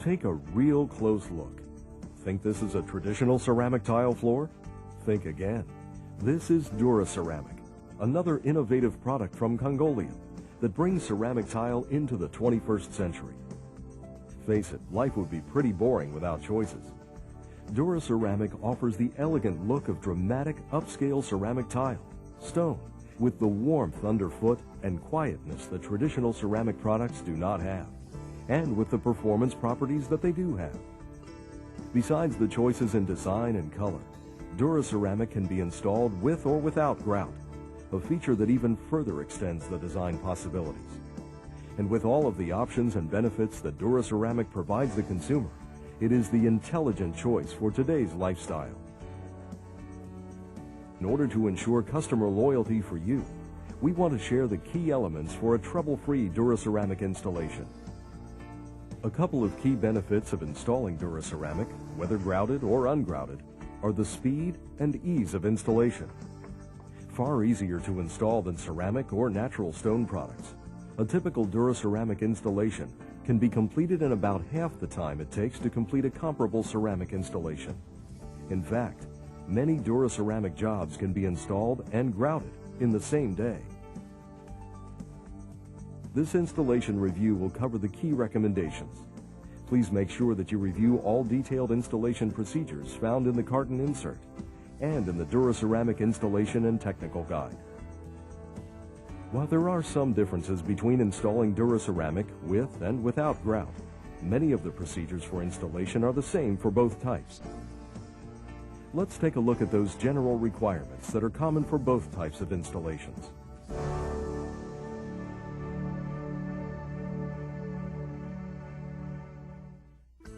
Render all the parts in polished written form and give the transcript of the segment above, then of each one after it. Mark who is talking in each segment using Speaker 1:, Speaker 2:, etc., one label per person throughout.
Speaker 1: Take a real close look. Think this is a traditional ceramic tile floor? Think again. This is Dura Ceramic, another innovative product from Congolium that brings ceramic tile into the 21st century. Face it, life would be pretty boring without choices. Dura Ceramic offers the elegant look of dramatic upscale ceramic tile, stone, with the warmth underfoot and quietness that traditional ceramic products do not have, and with the performance properties that they do have. Besides the choices in design and color, Dura Ceramic can be installed with or without grout, a feature that even further extends the design possibilities. And with all of the options and benefits that Dura Ceramic provides the consumer, it is the intelligent choice for today's lifestyle. In order to ensure customer loyalty for you, we want to share the key elements for a trouble-free Dura Ceramic installation. A couple of key benefits of installing Dura Ceramic, whether grouted or ungrouted, are the speed and ease of installation. Far easier to install than ceramic or natural stone products, a typical Dura Ceramic installation can be completed in about half the time it takes to complete a comparable ceramic installation. In fact, many Dura Ceramic jobs can be installed and grouted in the same day. This installation review will cover the key recommendations. Please make sure that you review all detailed installation procedures found in the carton insert and in the Dura Ceramic installation and technical guide. While there are some differences between installing Dura Ceramic with and without grout, many of the procedures for installation are the same for both types. Let's take a look at those general requirements that are common for both types of installations.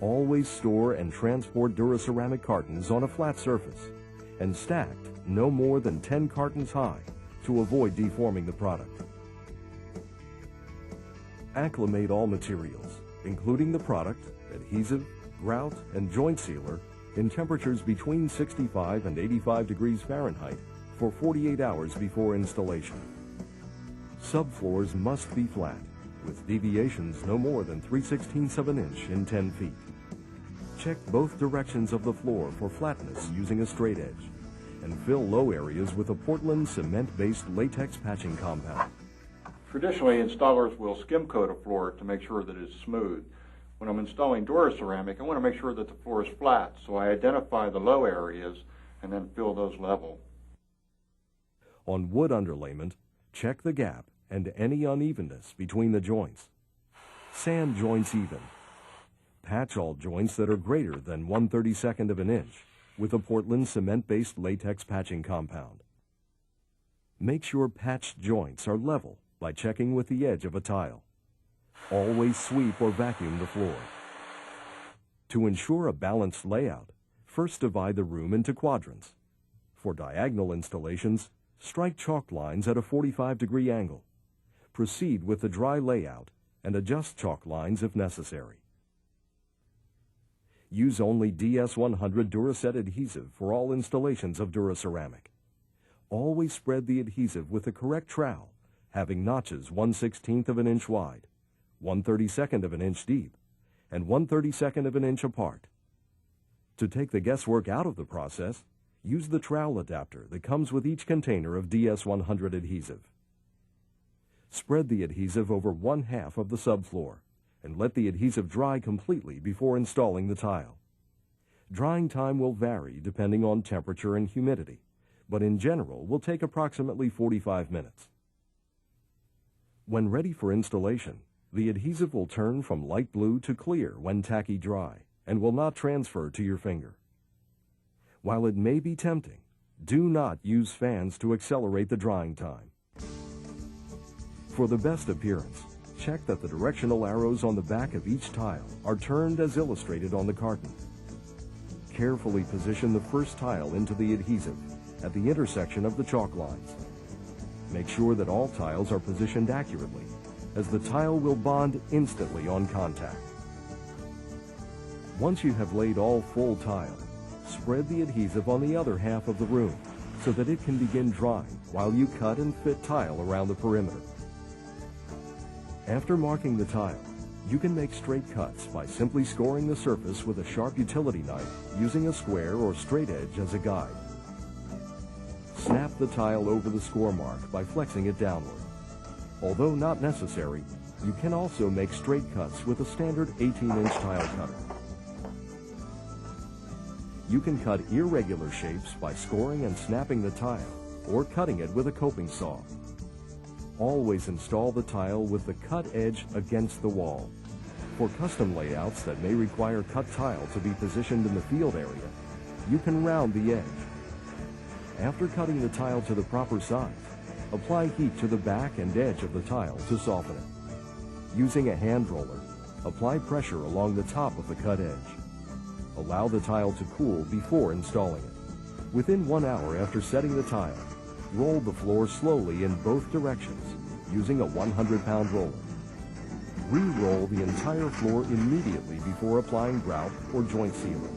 Speaker 1: Always store and transport Dura Ceramic cartons on a flat surface and stacked no more than 10 cartons high to avoid deforming the product. Acclimate all materials, including the product, adhesive, grout, and joint sealer, in temperatures between 65 and 85 degrees Fahrenheit for 48 hours before installation. Subfloors must be flat, with deviations no more than 3/16 of an inch in 10 feet. Check both directions of the floor for flatness using a straight edge, and fill low areas with a Portland cement-based latex patching compound.
Speaker 2: Traditionally, installers will skim coat a floor to make sure that it's smooth. When I'm installing Dura Ceramic, I want to make sure that the floor is flat, so I identify the low areas and then fill those level.
Speaker 1: On wood underlayment, check the gap and any unevenness between the joints. Sand joints even. Patch all joints that are greater than 1/32 of an inch with a Portland cement-based latex patching compound. Make sure patched joints are level by checking with the edge of a tile. Always sweep or vacuum the floor. To ensure a balanced layout, first divide the room into quadrants. For diagonal installations, strike chalk lines at a 45-degree angle. Proceed with the dry layout and adjust chalk lines if necessary. Use only DS100 Duraset adhesive for all installations of Dura Ceramic. Always spread the adhesive with the correct trowel, having notches 1/16 of an inch wide, 1/32 of an inch deep, and 1/32 of an inch apart. To take the guesswork out of the process, use the trowel adapter that comes with each container of DS100 adhesive. Spread the adhesive over 1/2 of the subfloor and let the adhesive dry completely before installing the tile. Drying time will vary depending on temperature and humidity, but in general will take approximately 45 minutes. When ready for installation, the adhesive will turn from light blue to clear when tacky dry and will not transfer to your finger. While it may be tempting, do not use fans to accelerate the drying time. For the best appearance, check that the directional arrows on the back of each tile are turned as illustrated on the carton. Carefully position the first tile into the adhesive at the intersection of the chalk lines. Make sure that all tiles are positioned accurately, as the tile will bond instantly on contact. Once you have laid all full tile, spread the adhesive on the other half of the room so that it can begin drying while you cut and fit tile around the perimeter. After marking the tile, You can make straight cuts by simply scoring the surface with a sharp utility knife using a square or straight edge as a guide. Snap the tile over the score mark by flexing it downward. Although not necessary, you can also make straight cuts with a standard 18-inch tile cutter. You can cut irregular shapes by scoring and snapping the tile, or cutting it with a coping saw. Always install the tile with the cut edge against the wall. For custom layouts that may require cut tile to be positioned in the field area, you can round the edge. After cutting the tile to the proper size, apply heat to the back and edge of the tile to soften it. Using a hand roller, apply pressure along the top of the cut edge. Allow the tile to cool before installing it. Within 1 hour after setting the tile, roll the floor slowly in both directions using a 100-pound roller. Re-roll the entire floor immediately before applying grout or joint sealer.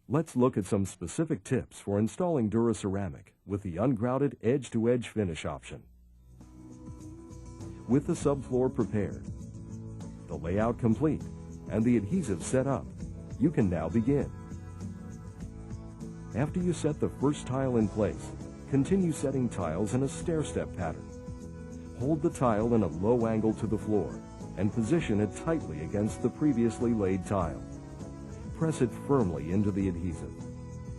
Speaker 1: Let's look at some specific tips for installing Dura Ceramic with the ungrouted edge-to-edge finish option. With the subfloor prepared, the layout complete, and the adhesive set up, you can now begin. After you set the first tile in place, continue setting tiles in a stair-step pattern. Hold the tile in a low angle to the floor and position it tightly against the previously laid tile. Press it firmly into the adhesive.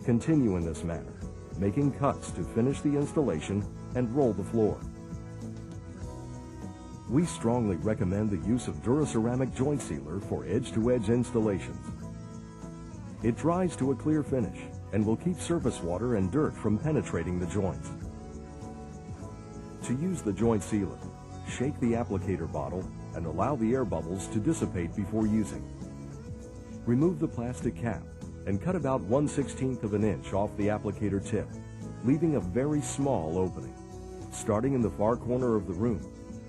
Speaker 1: Continue in this manner, making cuts to finish the installation and roll the floor. We strongly recommend the use of Dura Ceramic joint sealer for edge-to-edge installations. It dries to a clear finish and will keep surface water and dirt from penetrating the joints. To use the joint sealer, shake the applicator bottle and allow the air bubbles to dissipate before using. Remove the plastic cap and cut about 1/16 of an inch off the applicator tip, leaving a very small opening. Starting in the far corner of the room,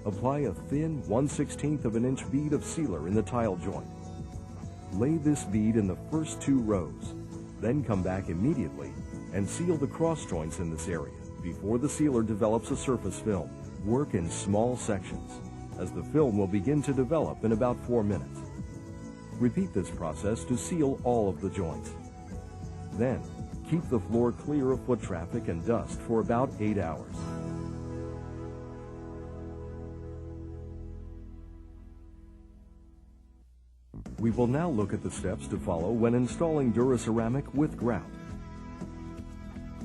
Speaker 1: apply a thin 1/16 of an inch bead of sealer in the tile joint. Lay this bead in the first 2 rows, then come back immediately and seal the cross joints in this area before the sealer develops a surface film. Work in small sections, as the film will begin to develop in about 4 minutes. Repeat this process to seal all of the joints. Then, keep the floor clear of foot traffic and dust for about 8 hours. We will now look at the steps to follow when installing Dura Ceramic with grout.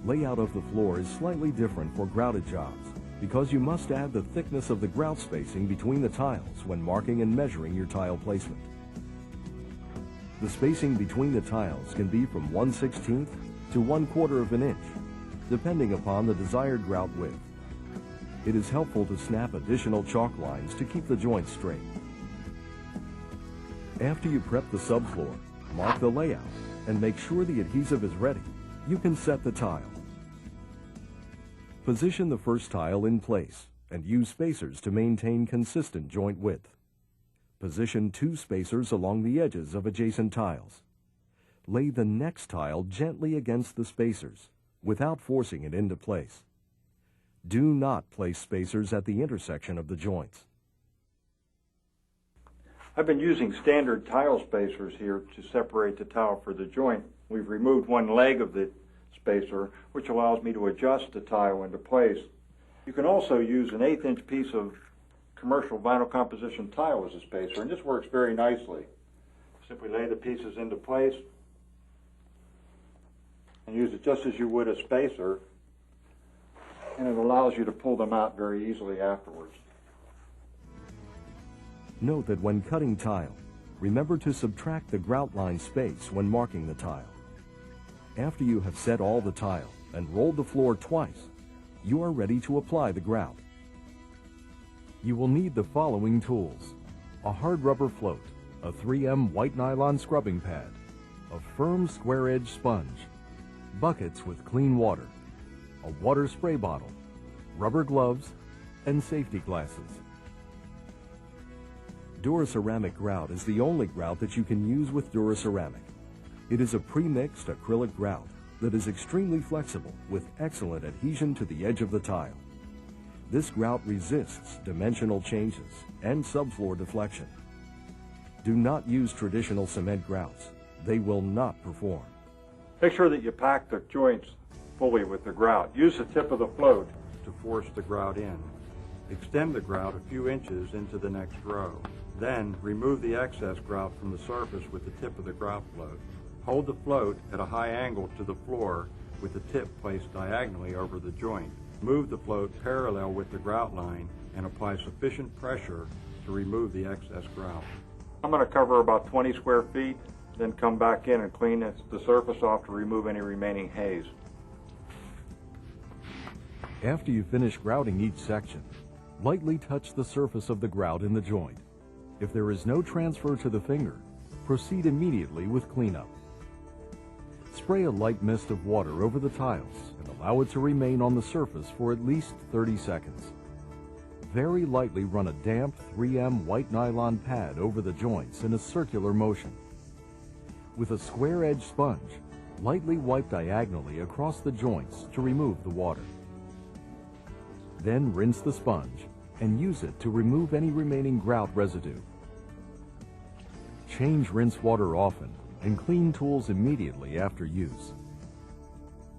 Speaker 1: Layout of the floor is slightly different for grouted jobs because you must add the thickness of the grout spacing between the tiles when marking and measuring your tile placement. The spacing between the tiles can be from 1/16 to 1/4 of an inch, depending upon the desired grout width. It is helpful to snap additional chalk lines to keep the joints straight. After you prep the subfloor, mark the layout, and make sure the adhesive is ready, you can set the tile. Position the first tile in place and use spacers to maintain consistent joint width. Position 2 spacers along the edges of adjacent tiles. Lay the next tile gently against the spacers without forcing it into place. Do not place spacers at the intersection of the joints.
Speaker 2: I've been using standard tile spacers here to separate the tile for the joint. We've removed one leg of the spacer, which allows me to adjust the tile into place. You can also use an 1/8 piece of commercial vinyl composition tile as a spacer, and this works very nicely. Simply lay the pieces into place and use it just as you would a spacer, and it allows you to pull them out very easily afterwards.
Speaker 1: Note that when cutting tile, remember to subtract the grout line space when marking the tile. After you have set all the tile and rolled the floor twice, you are ready to apply the grout. You will need the following tools: a hard rubber float, a 3M white nylon scrubbing pad, a firm square-edge sponge, buckets with clean water, a water spray bottle, rubber gloves, and safety glasses. Dura Ceramic grout is the only grout that you can use with Dura Ceramic. It is a pre-mixed acrylic grout that is extremely flexible with excellent adhesion to the edge of the tile. This grout resists dimensional changes and subfloor deflection. Do not use traditional cement grouts. They will not perform.
Speaker 2: Make sure that you pack the joints fully with the grout. Use the tip of the float to force the grout in. Extend the grout a few inches into the next row. Then remove the excess grout from the surface with the tip of the grout float. Hold the float at a high angle to the floor with the tip placed diagonally over the joint. Move the float parallel with the grout line and apply sufficient pressure to remove the excess grout. I'm going to cover about 20 square feet, then come back in and clean the surface off to remove any remaining haze.
Speaker 1: After you finish grouting each section, lightly touch the surface of the grout in the joint. If there is no transfer to the finger, proceed immediately with cleanup. Spray a light mist of water over the tiles and allow it to remain on the surface for at least 30 seconds. Very lightly run a damp 3M white nylon pad over the joints in a circular motion. With a square-edged sponge, lightly wipe diagonally across the joints to remove the water. Then rinse the sponge and use it to remove any remaining grout residue. Change rinse water often and clean tools immediately after use.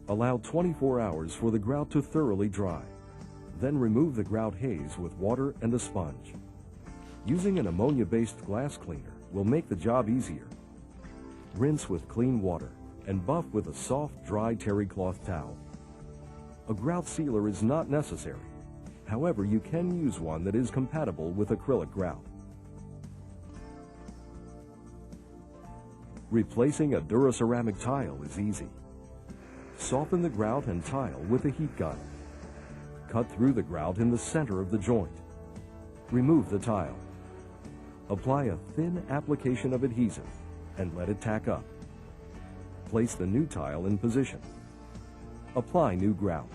Speaker 1: Allow 24 hours for the grout to thoroughly dry. Then remove the grout haze with water and a sponge. Using an ammonia-based glass cleaner will make the job easier. Rinse with clean water and buff with a soft, dry terry cloth towel. A grout sealer is not necessary. However, you can use one that is compatible with acrylic grout. Replacing a Dura Ceramic tile is easy. Soften the grout and tile with a heat gun. Cut through the grout in the center of the joint. Remove the tile. Apply a thin application of adhesive and let it tack up. Place the new tile in position. Apply new grout.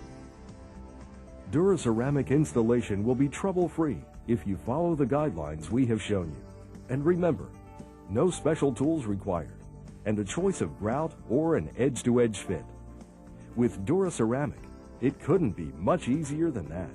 Speaker 1: Dura Ceramic installation will be trouble-free if you follow the guidelines we have shown you. And remember, no special tools required, and a choice of grout or an edge-to-edge fit. With Dura Ceramic, it couldn't be much easier than that.